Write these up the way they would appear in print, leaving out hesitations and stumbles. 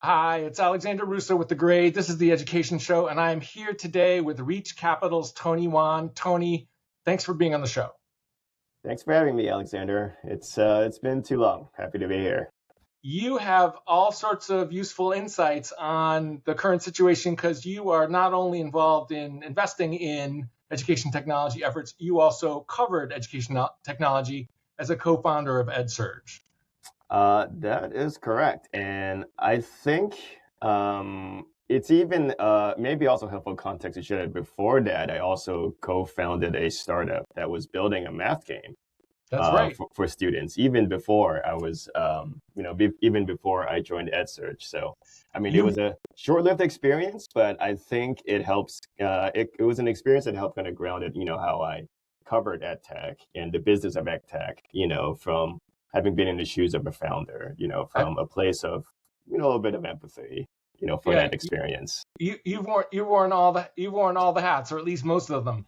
Hi, it's Alexander Russo with The Grade. This is the Education Show, and I am here today with Reach Capital's Tony Wan. Tony, thanks for being on the show. Thanks for having me, Alexander. It's been too long. Happy to be here. You have all sorts of useful insights on the current situation because you are not only involved in investing in education technology efforts, you also covered education technology as a co-founder of EdSurge. That is correct. And I think it's even maybe also helpful context to share that before that, I also co-founded a startup that was building a math game That's right. for students, even before I was, even before I joined EdSurge. So, I mean, it was a short-lived experience, but I think it helps. It was an experience that helped kind of grounded, how I covered EdTech and the business of EdTech, from having been in the shoes of a founder, from a place of, a little bit of empathy, for that experience. You've worn all the hats, or at least most of them.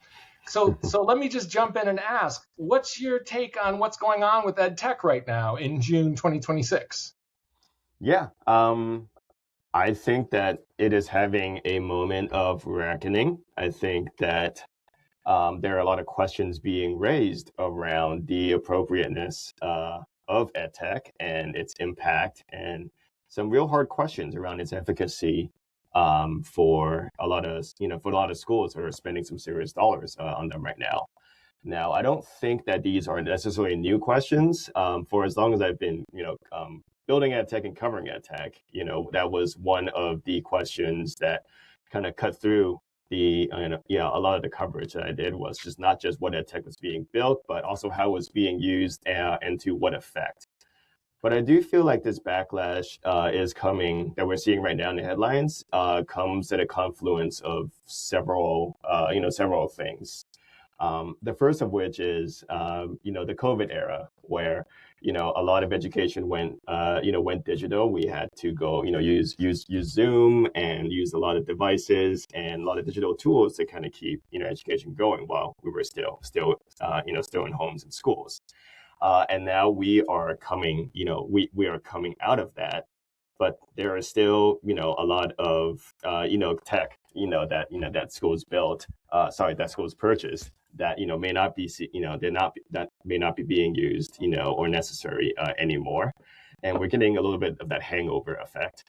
So let me just jump in and ask, what's your take on what's going on with EdTech right now in June 2026? Yeah, I think that it is having a moment of reckoning. I think that there are a lot of questions being raised around the appropriateness of EdTech and its impact, and some real hard questions around its efficacy for a lot of schools who are spending some serious dollars on them right now. Now, I don't think that these are necessarily new questions. For as long as I've been, building EdTech and covering EdTech, that was one of the questions that kind of cut through a lot of the coverage that I did was just not just what EdTech was being built, but also how it was being used and to what effect. But I do feel like this backlash is coming that we're seeing right now in the headlines comes at a confluence of several things. The first of which is, the COVID era, where a lot of education went digital. We had to go, use Zoom and use a lot of devices and a lot of digital tools to kind of keep education going while we were still in homes and schools. And now we are coming, we are coming out of that, but there is still, a lot of, tech, that schools built, that schools purchased that, may not be, that may not be being used, or necessary anymore. And we're getting a little bit of that hangover effect.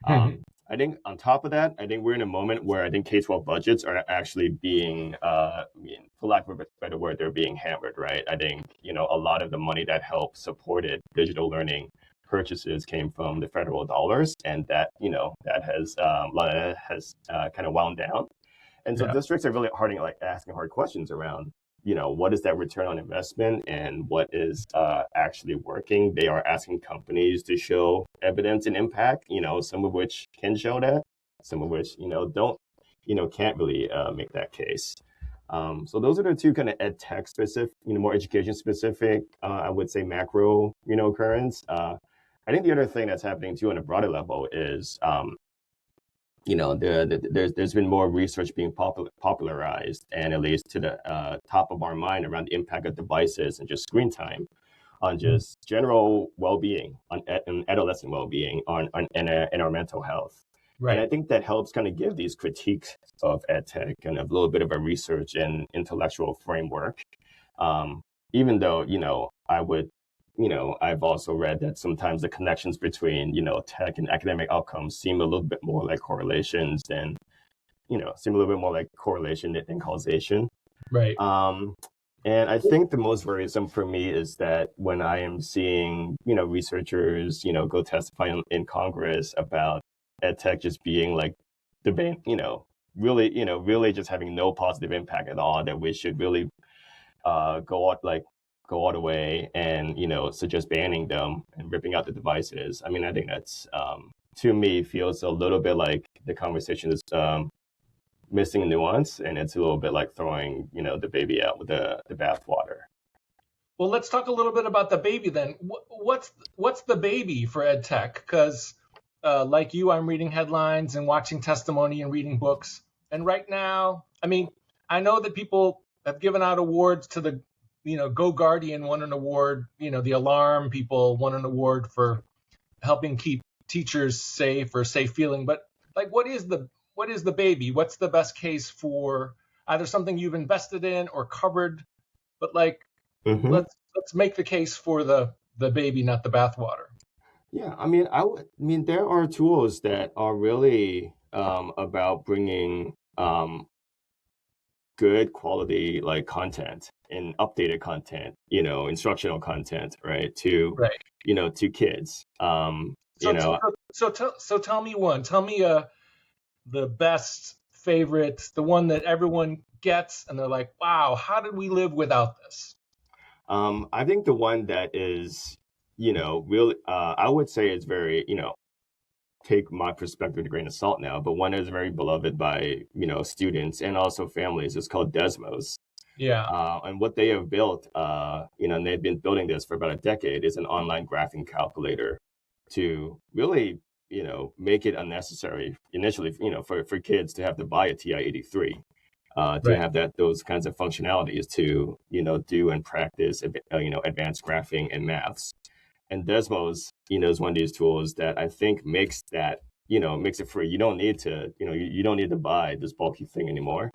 I think on top of that, I think we're in a moment where I think K-12 budgets are actually being, for lack of a better word, they're being hammered, right? I think, a lot of the money that helped supported digital learning purchases came from the federal dollars, and that, that has, a lot of that has kind of wound down. And so districts are really asking hard questions around, what is that return on investment and what is actually working? They are asking companies to show evidence and impact, some of which can show that, some of which, can't really make that case. So those are the two kind of ed tech specific, more education specific, I would say macro, currents. I think the other thing that's happening too on a broader level is, there's been more research being popularized, and at least to the top of our mind around the impact of devices and just screen time on just general well-being, on adolescent well-being, and our mental health. Right. And I think that helps kind of give these critiques of EdTech kind of a little bit of a research and intellectual framework. Even though, I've also read that sometimes the connections between, tech and academic outcomes seem a little bit more like correlations than, seem a little bit more like correlation than causation. Right. And I think the most worrisome for me is that when I am seeing, researchers, go testify in Congress about EdTech just being like really just having no positive impact at all, that we should really go all the way and, suggest banning them and ripping out the devices. I mean, I think that's, to me, feels a little bit like the conversation is missing a nuance, and it's a little bit like throwing, the baby out with the bathwater. Well, let's talk a little bit about the baby then. What's the baby for EdTech? Because like you, I'm reading headlines and watching testimony and reading books. And right now, I mean, I know that people have given out awards to the, Go Guardian won an award, the Alarm people won an award for helping keep teachers safe or safe feeling, but like what is the baby? What's the best case for either something you've invested in or covered, but like Hmm. let's make the case for the baby, not the bathwater. Yeah, I mean, there are tools that are really about bringing good quality like content and updated content, instructional content, right, to Right. to kids. So tell me one. Tell me the best favorite, the one that everyone gets and they're like, wow, how did we live without this? I think the one that is, really, I would say it's very, take my perspective with a grain of salt now, but one that is very beloved by, students and also families is called Desmos. Yeah. And what they have built, and they've been building this for about a decade, is an online graphing calculator to really, make it unnecessary initially, for kids to have to buy a TI-83, to Right. have those kinds of functionalities to, do and practice, advanced graphing and maths. And Desmos, is one of these tools that I think makes it free. You don't need to, you don't need to buy this bulky thing anymore.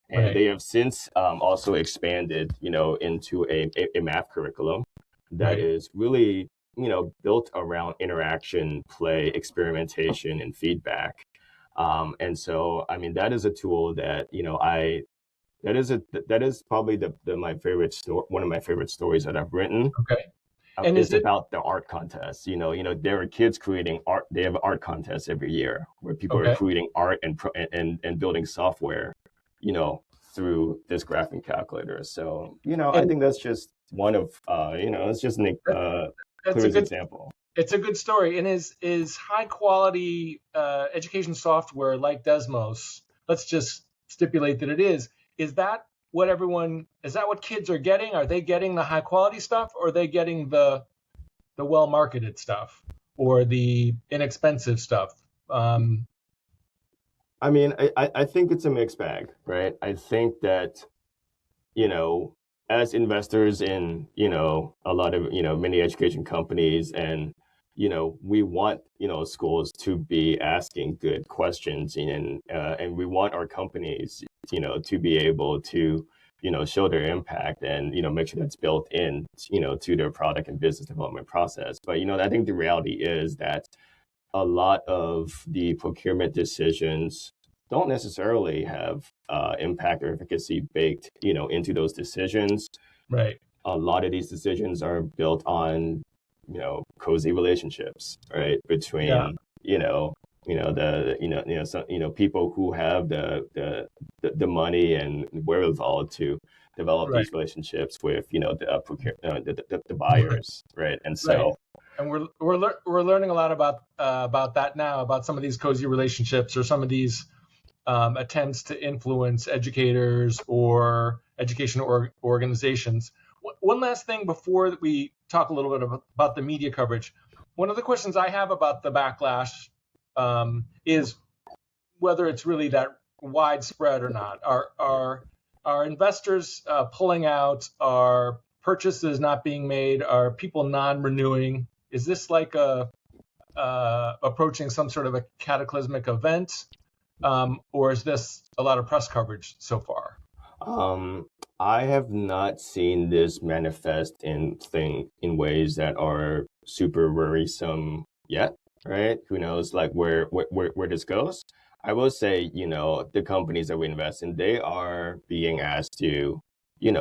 And Right. they have since also expanded, into a math curriculum that Right. is really, built around interaction, play, experimentation, and feedback. And so, I mean, that is a tool that, that is probably my favorite one of my favorite stories that I've written. Okay. And is It's it about the art contest. There are kids creating art. They have art contests every year where people are okay? creating art and building software, you know, through this graphing calculator. So, I And think that's just one of, it's just an that, that's a clearest good example. it's a good story. And is high quality education software like Desmos, let's just stipulate that it is that is that what kids are getting? Are they getting the high quality stuff, or are they getting the well marketed stuff or the inexpensive stuff? Um, I mean, I think it's a mixed bag, right? I think that, you know, as investors in, a lot of, many education companies and, we want, schools to be asking good questions and we want our companies, to be able to, show their impact and, make sure that's built in, to their product and business development process. But, I think the reality is that a lot of the procurement decisions don't necessarily have impact or efficacy baked, into those decisions. right. A lot of these decisions are built on, cozy relationships, right, Yeah. between, people who have the money and wherewithal to develop Right. these relationships with, the buyers, right, and Right. so. And we're learning a lot about that now, about some of these cozy relationships or some of these attempts to influence educators or education organizations. One last thing before we talk a little bit about the media coverage. One of the questions I have about the backlash is whether it's really that widespread or not. Are investors pulling out? Are purchases not being made? Are people non-renewing? Is this like a approaching some sort of a cataclysmic event, or is this a lot of press coverage so far? Um, I have not seen this manifest in ways that are super worrisome yet, right? Who knows, like where this goes? I will say, the companies that we invest in, they are being asked to,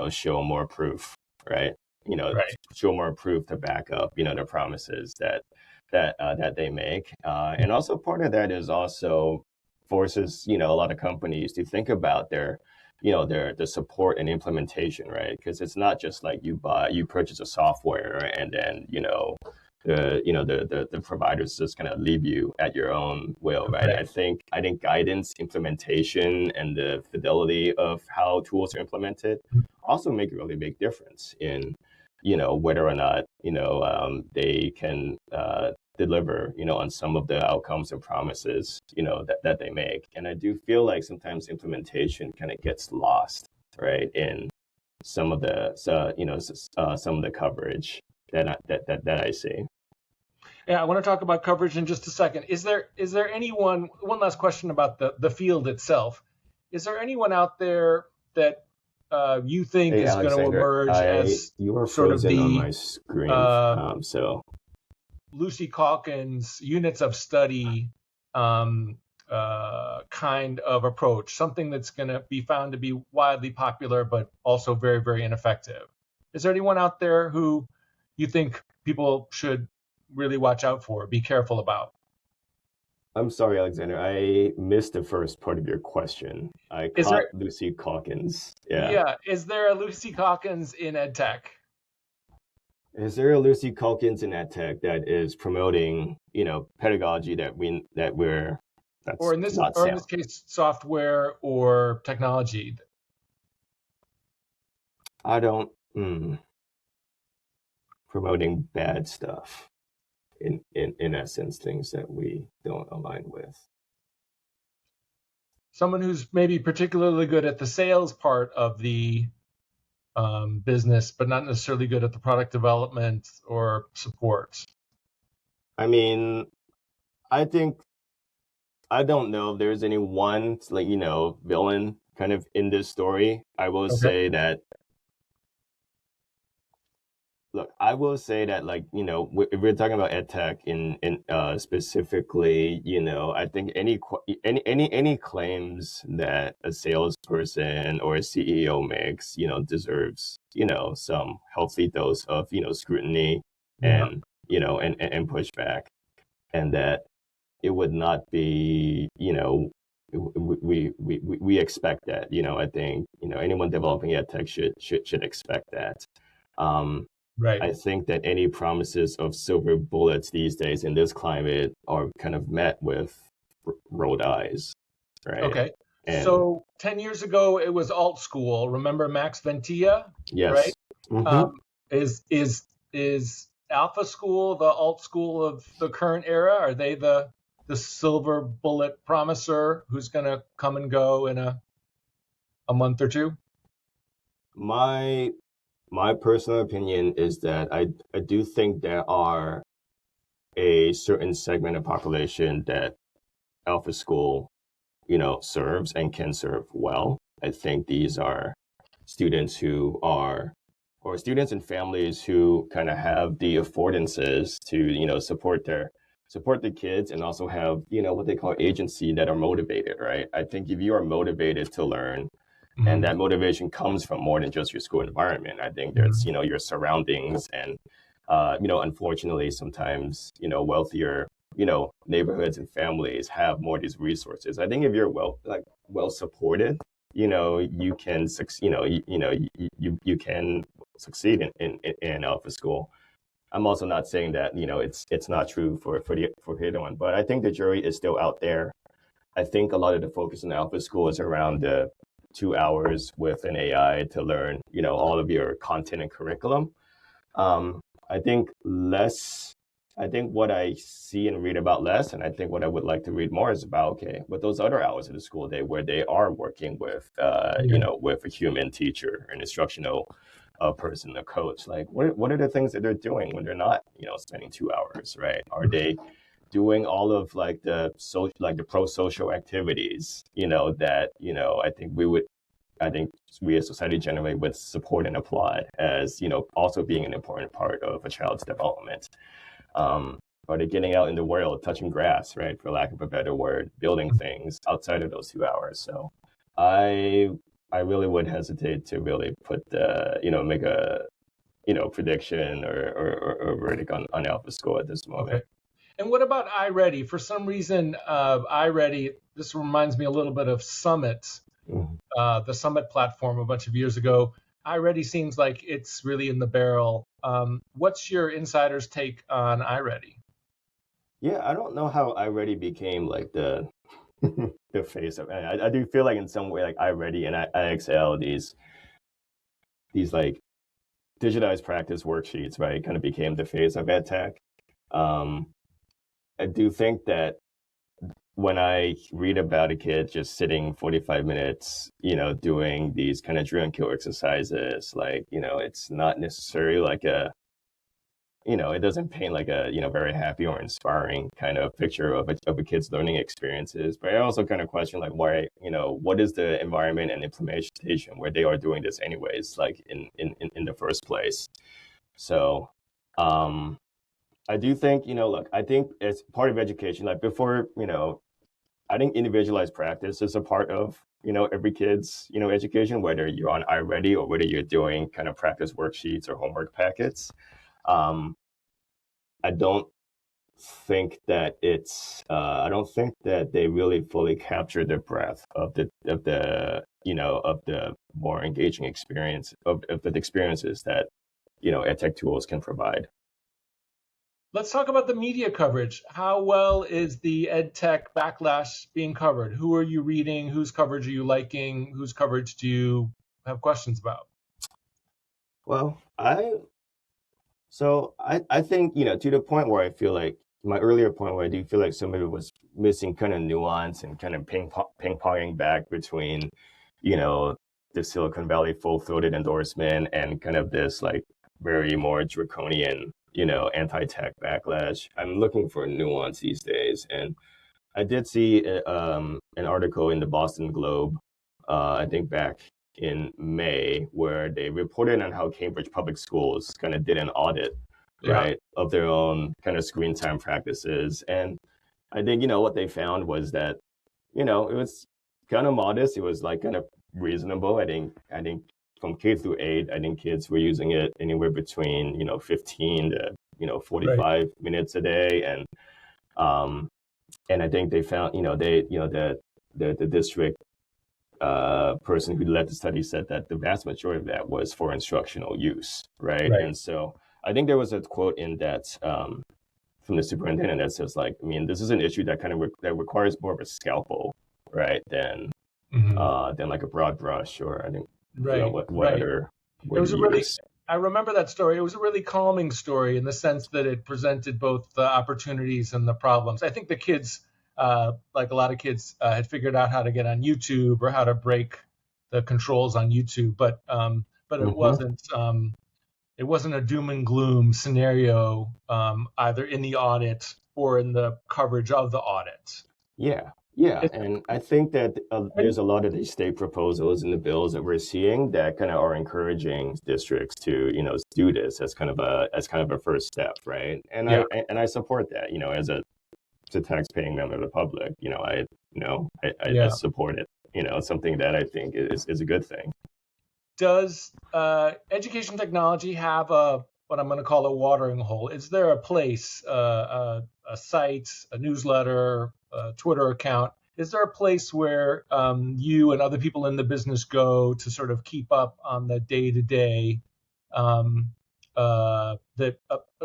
show more proof, right? Right. Show more proof to back up, the promises that they make, and also part of that is also forces, a lot of companies to think about their support and implementation, right? Because it's not just like you purchase a software and then the providers just kind of leave you at your own will, right? Right. I think guidance, implementation, and the fidelity of how tools are implemented also make a really big difference in whether or not they can deliver on some of the outcomes and promises that they make. And I do feel like sometimes implementation kind of gets lost, right, in some of the some of the coverage that I see. Yeah, I want to talk about coverage in just a second. Is there anyone? One last question about the field itself. Is there anyone out there that you think Hey, is going to Alexander, emerge I as you were sort of frozen on the my screen, uh, so Lucy Calkins units of study um, kind of approach, something that's going to be found to be widely popular, but also very, very ineffective? Is there anyone out there who you think people should really watch out for, be careful about? I'm sorry, Alexander. I missed the first part of your question. I Is caught there, Lucy Calkins. Yeah. yeah, is there a Lucy Calkins in EdTech? Is there a Lucy Calkins in EdTech that is promoting, pedagogy Or that's in this, not or in sound? this case, software or technology? I don't promoting bad stuff in essence, things that we don't align with. Someone who's maybe particularly good at the sales part of the business, but not necessarily good at the product development or support. I mean, I think I don't know if there's any one like, villain kind of in this story. I will Okay. say that Look, I will say that, like, if we're talking about ed tech in specifically, I think any claims that a salesperson or a CEO makes, deserves, some healthy dose of, scrutiny Yeah. and, and pushback, and that it would not be, we expect that, I think, anyone developing ed tech should expect that. Um, Right. I think that any promises of silver bullets these days in this climate are kind of met with rolled eyes, right? Okay. And So 10 years ago, it was alt school. Remember Max Ventilla, right? yes, hmm Um, is Alpha School the alt school of the current era? Are they the silver bullet promiser who's going to come and go in a month or two? my my personal opinion is that I do think there are a certain segment of population that Alpha School, serves and can serve well. I think these are students who are, or students and families who kind of have the affordances to, support the kids and also have, what they call agency, that are motivated, right? I think if you are motivated to learn and Mhm. that motivation comes from more than just your school environment, I think there's, Mhm. your surroundings and, unfortunately, sometimes, wealthier, neighborhoods and families have more of these resources. I think if you're well supported, you can, you can succeed in Alpha School. I'm also not saying that, it's not true for the other one, but I think the jury is still out there. I think a lot of the focus in Alpha School is around the 2 hours with an AI to learn, all of your content and curriculum. Um, I think less. I think what I see and read about less, and I think what I would like to read more is about, okay, with those other hours of the school day where they are working with, Yeah. with a human teacher, an instructional person, a coach. Like, what are the things that they're doing when they're not, spending 2 hours, right? Are they doing all of like the pro social activities, that I think we as society generally would support and applaud as, also being an important part of a child's development. Um, are they getting out in the world, touching grass, right, for lack of a better word, building things outside of those 2 hours? So I I really would hesitate to really put make a prediction or verdict on Alpha School at this Okay. moment. And what about iReady? For some reason, iReady, this reminds me a little bit of Summit, Mhm. the Summit platform a bunch of years ago. iReady seems like it's really in the barrel. What's your insider's take on iReady? Yeah, I don't know how iReady became like the the face of. I do feel like in some way like iReady and IXL, these like digitized practice worksheets, right, kind of became the face of EdTech. Um, I do think that when I read about a kid just sitting 45 minutes, doing these kind of drill and kill exercises, like, it's not necessarily like it doesn't paint like a, very happy or inspiring kind of picture of a kid's learning experiences. But I also kind of question like why, what is the environment and implementation where they are doing this anyways, like in the first place. So I do think, look, I think it's part of education. Like before, I think individualized practice is a part of, every kid's, education, whether you're on iReady or whether you're doing kind of practice worksheets or homework packets. Um, I don't think that I don't think that they really fully capture the breadth of the more engaging experience of the experiences that, EdTech tools can provide. Let's talk about the media coverage. How well is the EdTech backlash being covered? Who are you reading? Whose coverage are you liking? Whose coverage do you have questions about? Well, I think, to the point where I feel like my earlier point where I do feel like some of it was missing kind of nuance and kind of ping-ponging back between, the Silicon Valley full-throated endorsement and kind of this like very more draconian, anti-tech backlash. I'm looking for nuance these days. And I did see an article in the Boston Globe, I think back in May, where they reported on how Cambridge Public Schools kind of did an audit, right, of their own kind of screen time practices. And I think, what they found was that, it was kind of modest. It was like kind of reasonable. I think from K through 8, I think kids were using it anywhere between, 15 to, 45 minutes a day. And I think they found, the district person who led the study said that the vast majority of that was for instructional use, right? And so I think there was a quote in that from the superintendent that says like, I mean, this is an issue that kind of that requires more of a scalpel, right, than like a broad brush, or I think what other word it was to a really use. I remember that story. It was a really calming story in the sense that it presented both the opportunities and the problems. I think the kids, like a lot of kids, had figured out how to get on YouTube or how to break the controls on YouTube, but it wasn't a doom and gloom scenario either in the audit or in the coverage of the audit. Yeah, and I think that there's a lot of these state proposals in the bills that we're seeing that kind of are encouraging districts to, do this as kind of a first step, right? And I support that, as a tax-paying member of the public, I support it. It's something that I think is a good thing. Does education technology have what I'm going to call a watering hole? Is there a place, a site, a newsletter, a Twitter account? Is there a place where you and other people in the business go to sort of keep up on the day-to-day, that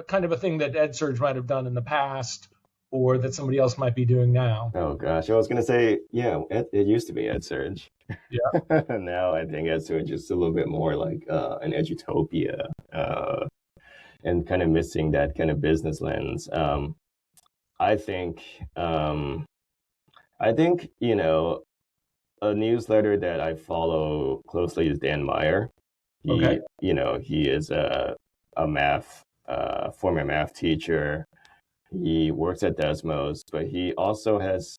kind of a thing that EdSurge might have done in the past, or that somebody else might be doing now? Oh gosh, I was gonna say, yeah, it used to be EdSurge. Yeah. Now I think EdSurge is a little bit more like an Edutopia, and kind of missing that kind of business lens. I think, a newsletter that I follow closely is Dan Meyer. He is a former math teacher. He works at Desmos, but he also has,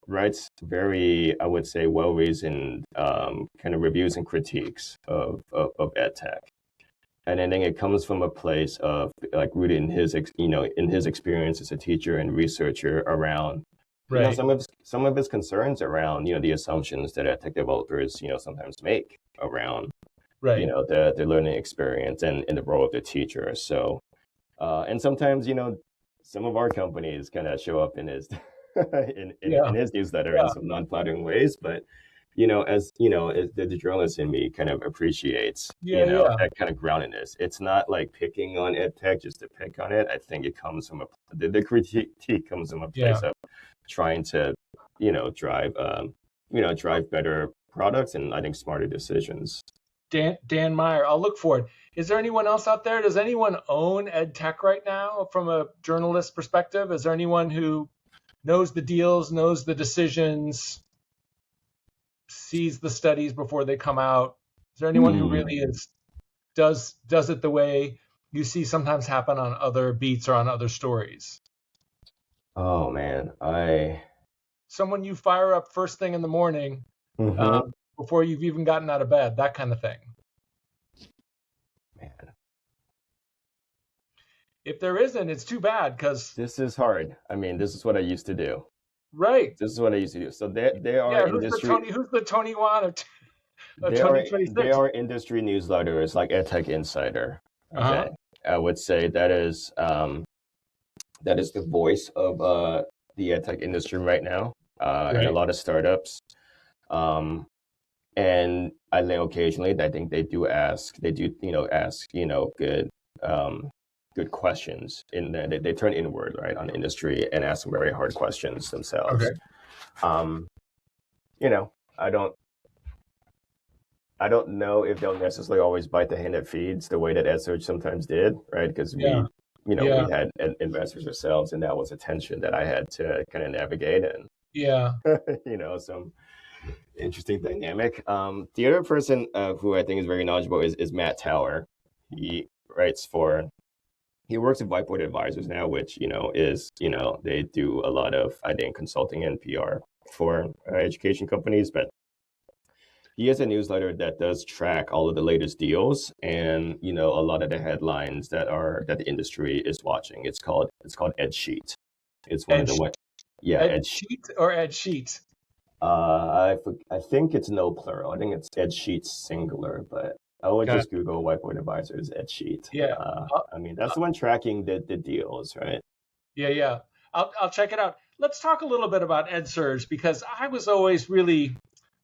writes very, I would say, well-reasoned kind of reviews and critiques of EdTech. And I think it comes from a place of like rooted in his, in his experience as a teacher and researcher around, some of his concerns around, the assumptions that EdTech developers, sometimes make around, the learning experience and the role of the teacher. So, and sometimes, some of our companies kind of show up in his in his newsletter in some non-flattering ways, but as the journalist in me kind of appreciates that kind of groundedness. It's not like picking on EdTech just to pick on it. I think it comes from the critique comes from a place of trying to drive better products and I think smarter decisions. Dan Meyer, I'll look for it. Is there anyone else out there? Does anyone own EdTech right now from a journalist perspective? Is there anyone who knows the deals, knows the decisions, sees the studies before they come out? Is there anyone who really does it the way you see sometimes happen on other beats or on other stories? Oh man, Someone you fire up first thing in the morning, hmm before you've even gotten out of bed, that kind of thing. man, If there isn't, it's too bad because, this is hard. I mean, this is what I used to do. right. This is what I used to do. So there are Yeah, industry Who's the Tony Wan of there 2026? are industry newsletters like EdTech Insider. Uh-huh. Okay, I would say that is the voice of the EdTech industry right now, and a Right. lot of startups. Um, and I think occasionally, I think they do, ask, um, good questions in that they turn inward, right, on the industry and ask some very hard questions themselves. Okay. Um, you know, I don't know if they'll necessarily always bite the hand that feeds the way that EdSurge sometimes did, right? Because Yeah. we Yeah. had investors ourselves, and that was a tension that I had to kind of navigate, and Yeah. some interesting dynamic. The other person who I think is very knowledgeable is Matt Tower. He writes for he works at Whiteboard Advisors now, which is they do a lot of, I think, consulting and PR for education companies, but he has a newsletter that does track all of the latest deals and a lot of the headlines that the industry is watching. It's called Ed Sheet. It's one of Ed, the Sh- one. Yeah, Ed Ed. Sheet or Ed Sheet? I think it's no plural. I think it's Ed Sheet singular, but I would Got just Google Whiteboard Advisors Ed Sheet. Yeah. Uh, I mean, that's the one tracking the deals, right? yeah. Yeah. I'll check it out. Let's talk a little bit about EdSurge because I was always really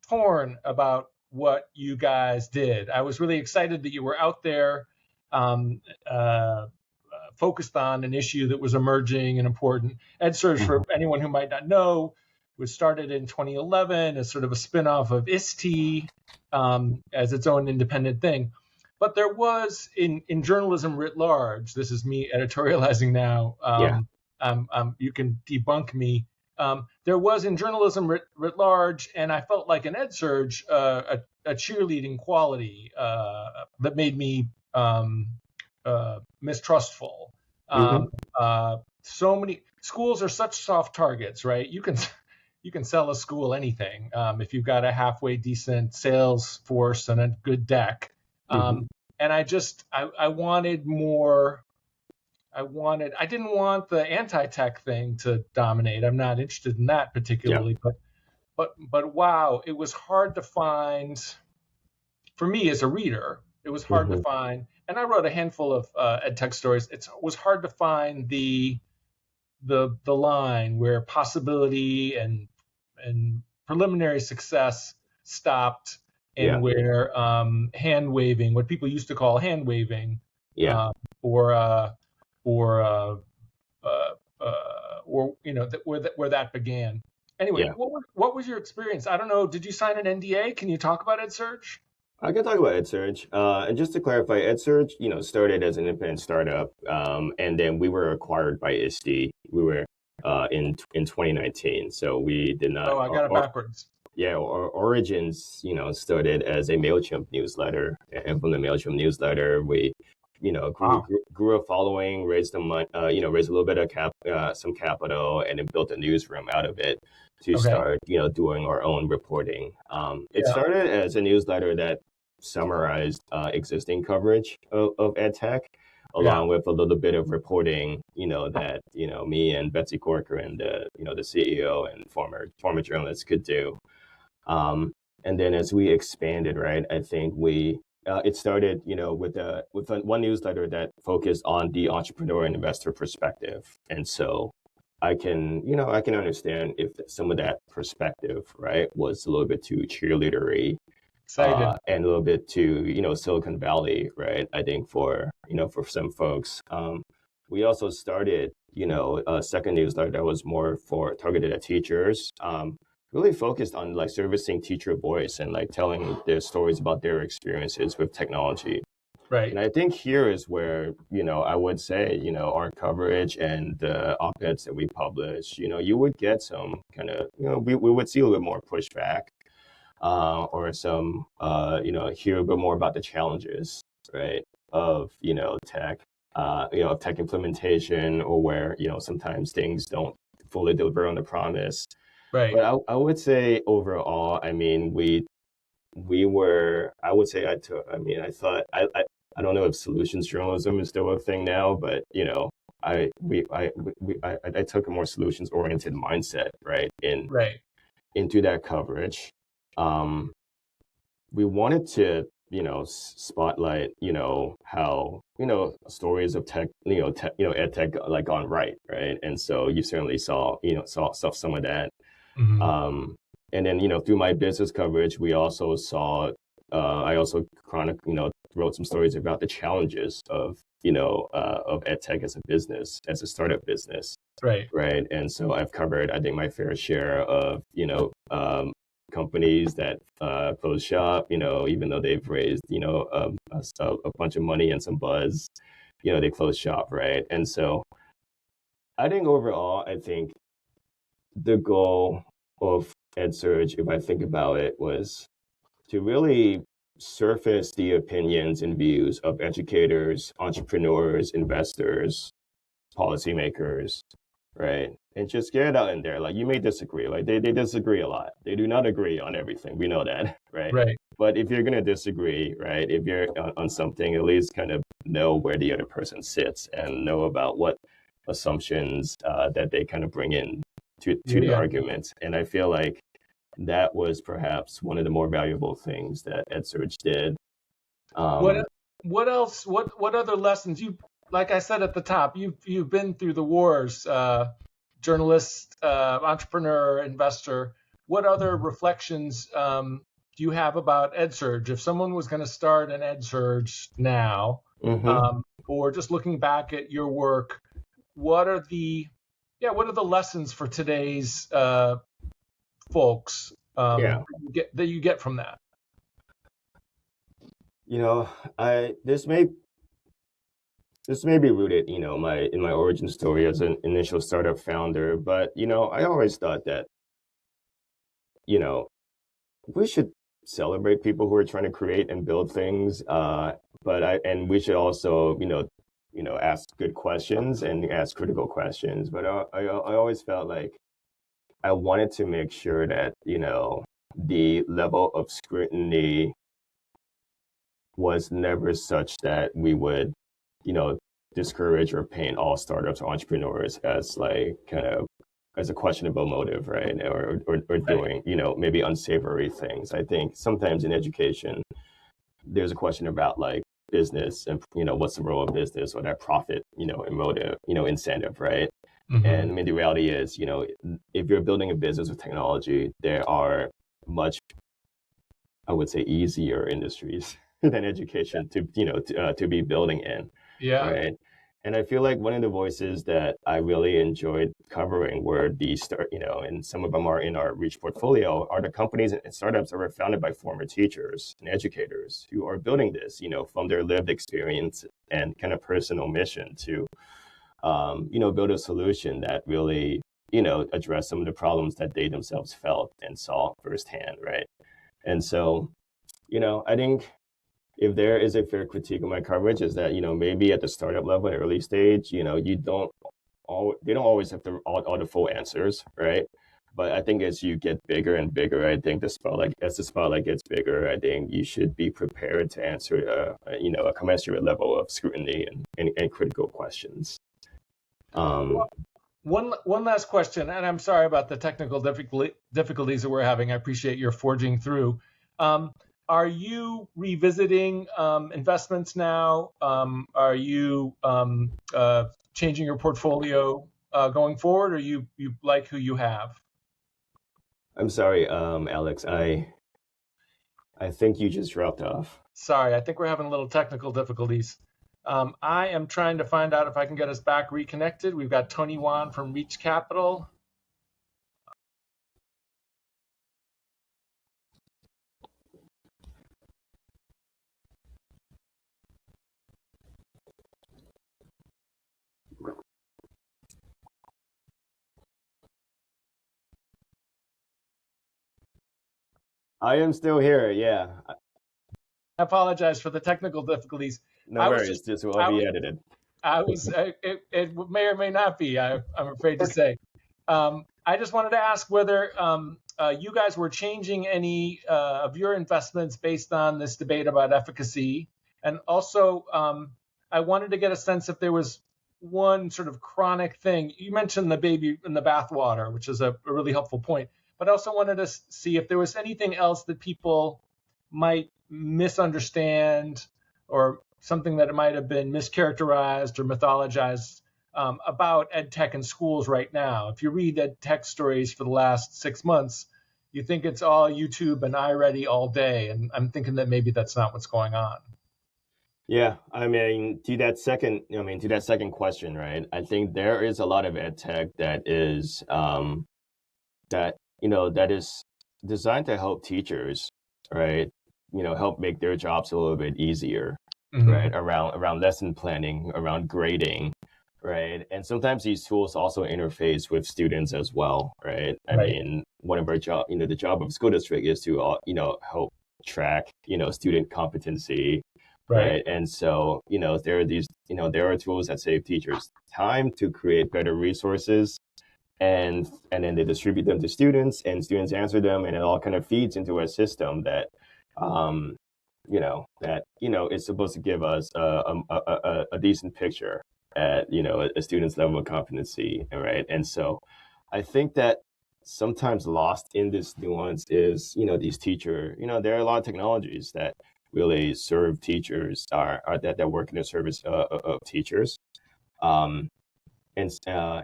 torn about what you guys did. I was really excited that you were out there, um, focused on an issue that was emerging and important. EdSurge, Mhm. for anyone who might not know, was started in 2011 as sort of a spinoff of ISTE, as its own independent thing. But there was in journalism writ large. This is me editorializing now. Yeah. You can debunk me. There was in journalism writ large, and I felt like an EdSurge, a cheerleading quality that made me mistrustful. hmm So many schools are such soft targets, right? You can sell a school anything if you've got a halfway decent sales force and a good deck. hmm Um, and I wanted more. I didn't want the anti-tech thing to dominate. I'm not interested in that Yeah. particularly, but wow, it was hard to find for me as a reader. It was hard to hmm find, and I wrote a handful of ed tech stories. It was hard to find the line where possibility and preliminary success stopped, and Yeah. where hand waving, what people used to call hand waving, Yeah. uh, or or uh, or where that began. Anyway, Yeah. what was your experience? I don't know. Did you sign an NDA? Can you talk about EdSurge? I can talk about EdSurge. And just to clarify, EdSurge, started as an independent startup, and then we were acquired by ISTE. We were in 2019, so we did not. Oh, I got it backwards. Yeah, our origins, started as a Mailchimp newsletter, and from the Mailchimp newsletter, we, Wow. grew a following, raised the money, raised a little bit of some capital, and then built a newsroom out of it to Okay. start, doing our own reporting. It Yeah. started as a newsletter that summarized existing coverage of ed tech, Yeah. along with a little bit of reporting, that me and Betsy Corcoran, the CEO and former journalist, could do. Um, and then as we expanded, right, I think it started, with one newsletter that focused on the entrepreneur and investor perspective. And so I can understand if some of that perspective, right, was a little bit too cheerleadery, Excited. and a little bit too, Silicon Valley, right? I think for some folks, we also started, a second newsletter that was more for targeted at teachers, really focused on like servicing teacher voice and like telling their stories about their experiences with technology. And Right. I think here is where, I would say, our coverage and the op-eds that we publish, you would get some kind of, we would see a little bit more pushback, or some, hear a bit more about the challenges, right, of, tech. of tech implementation, or where, sometimes things don't fully deliver on the promise. Right. But I would say overall, I mean, we were, I would say I took, I mean, I thought, I don't know if solutions journalism is still a thing now, but, I took a more solutions oriented mindset, right, Right. into that coverage. We wanted to, spotlight, how, stories of tech, ed tech like gone right. And so you certainly saw some of that. Hmm. And then, through my business coverage, we also saw, I also wrote some stories about the challenges of ed tech as a business, as a startup business. Right. Right. And so I've covered, I think, my fair share of, companies that close shop, even though they've raised, a bunch of money and some buzz, they close shop. Right. And so I think overall, I think the goal of EdSurge, if I think about it, was to really surface the opinions and views of educators, entrepreneurs, investors, policymakers, right? And just get it out in there. Like, you may disagree. Like, they disagree a lot. They do not agree on everything. We know that, right? Right. But if you're going to disagree, right, if you're on something, at least kind of know where the other person sits and know about what assumptions that they kind of bring in to the Yeah. argument. And I feel like that was perhaps one of the more valuable things that EdSurge did. What else? What other lessons you? Like I said at the top, you've been through the wars, journalist, entrepreneur, investor. What other reflections do you have about EdSurge? If someone was going to start an EdSurge now, or just looking back at your work, what are the lessons for today's folks Yeah. that you get from that? This may be rooted, in my origin story as an initial startup founder, but I always thought that, we should celebrate people who are trying to create and build things, and we should also, ask good questions and ask critical questions. But I always felt like I wanted to make sure that, the level of scrutiny was never such that we would, discourage or paint all startups or entrepreneurs as like kind of as a questionable motive, right? Or doing, maybe unsavory things. I think sometimes in education, there's a question about like business and, what's the role of business, or that profit, and motive, incentive, right? And I mean, the reality is, if you're building a business with technology, there are much, I would say, easier industries than education to be building in. Yeah. Right. And I feel like one of the voices that I really enjoyed covering were and some of them are in our Reach portfolio, are the companies and startups that were founded by former teachers and educators who are building this, from their lived experience and kind of personal mission to, build a solution that really, address some of the problems that they themselves felt and saw firsthand. Right. And so, I think if there is a fair critique of my coverage, is that, maybe at the startup level, at early stage, they don't always have all the full answers, right? But I think as you get bigger and bigger, I think as the spotlight gets bigger, I think you should be prepared to answer, a commensurate level of scrutiny and critical questions. One last question, and I'm sorry about the technical difficulties that we're having. I appreciate your forging through. Are you revisiting investments now? Are you changing your portfolio going forward, or you like who you have? I'm sorry, Alex. I think you just dropped off. Sorry, I think we're having a little technical difficulties. I am trying to find out if I can get us back reconnected. We've got Tony Wan from Reach Capital. I am still here. Yeah. I apologize for the technical difficulties. No worries. This will all be edited. It may or may not be. I'm afraid to say. I just wanted to ask whether you guys were changing any of your investments based on this debate about efficacy, and also I wanted to get a sense if there was one sort of chronic thing. You mentioned the baby in the bathwater, which is a really helpful point, but I also wanted to see if there was anything else that people might misunderstand or something that might have been mischaracterized or mythologized about ed tech in schools right now. If you read ed tech stories for the last 6 months, you think it's all YouTube and iReady all day, and I'm thinking that maybe that's not what's going on. Yeah, I mean, to that second question, right? I think there is a lot of ed tech that is that is designed to help teachers, right? Help make their jobs a little bit easier, right? Around lesson planning, around grading, right? And sometimes these tools also interface with students as well, right? I mean, one of our the job of school district is to help track student competency. Right. And so, there are tools that save teachers time to create better resources, and then they distribute them to students, and students answer them, and it all kind of feeds into a system that is supposed to give us a decent picture at a student's level of competency, right? And so I think that sometimes lost in this nuance is these there are a lot of technologies that really serve teachers that work in the service of teachers, and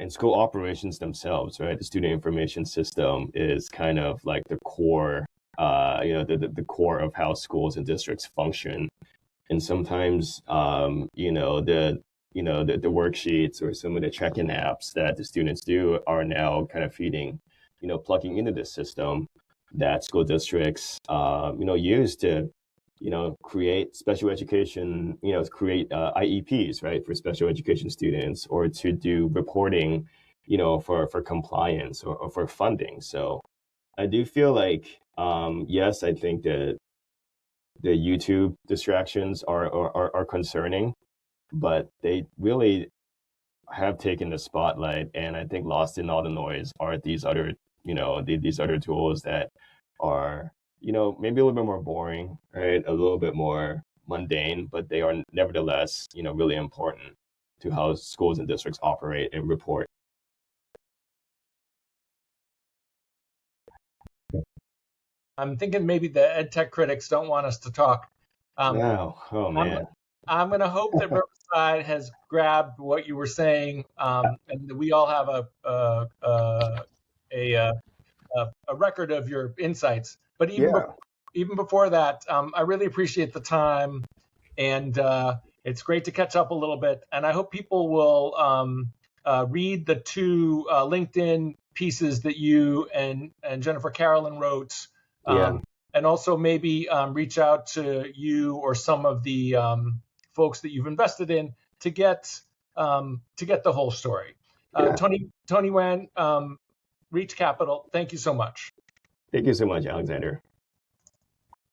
school operations themselves, right? The student information system is kind of like the core, the core of how schools and districts function. And sometimes, the worksheets or some of the check-in apps that the students do are now kind of feeding, plugging into this system that school districts, use to create special education, create IEPs, right, for special education students, or to do reporting, for compliance or for funding. So I do feel like, yes, I think that the YouTube distractions are concerning, but they really have taken the spotlight, and I think lost in all the noise are these other, these other tools that are maybe a little bit more boring, right? A little bit more mundane, but they are nevertheless, really important to how schools and districts operate and report. I'm thinking maybe the ed tech critics don't want us to talk. No, oh man. I'm going to hope that Riverside has grabbed what you were saying, and that we all have a record of your insights. But even before that, I really appreciate the time, and it's great to catch up a little bit. And I hope people will read the two LinkedIn pieces that you and Jennifer Carolyn wrote, and also maybe reach out to you or some of the folks that you've invested in to get the whole story. Tony Wan, Reach Capital, thank you so much. Thank you so much, Alexander.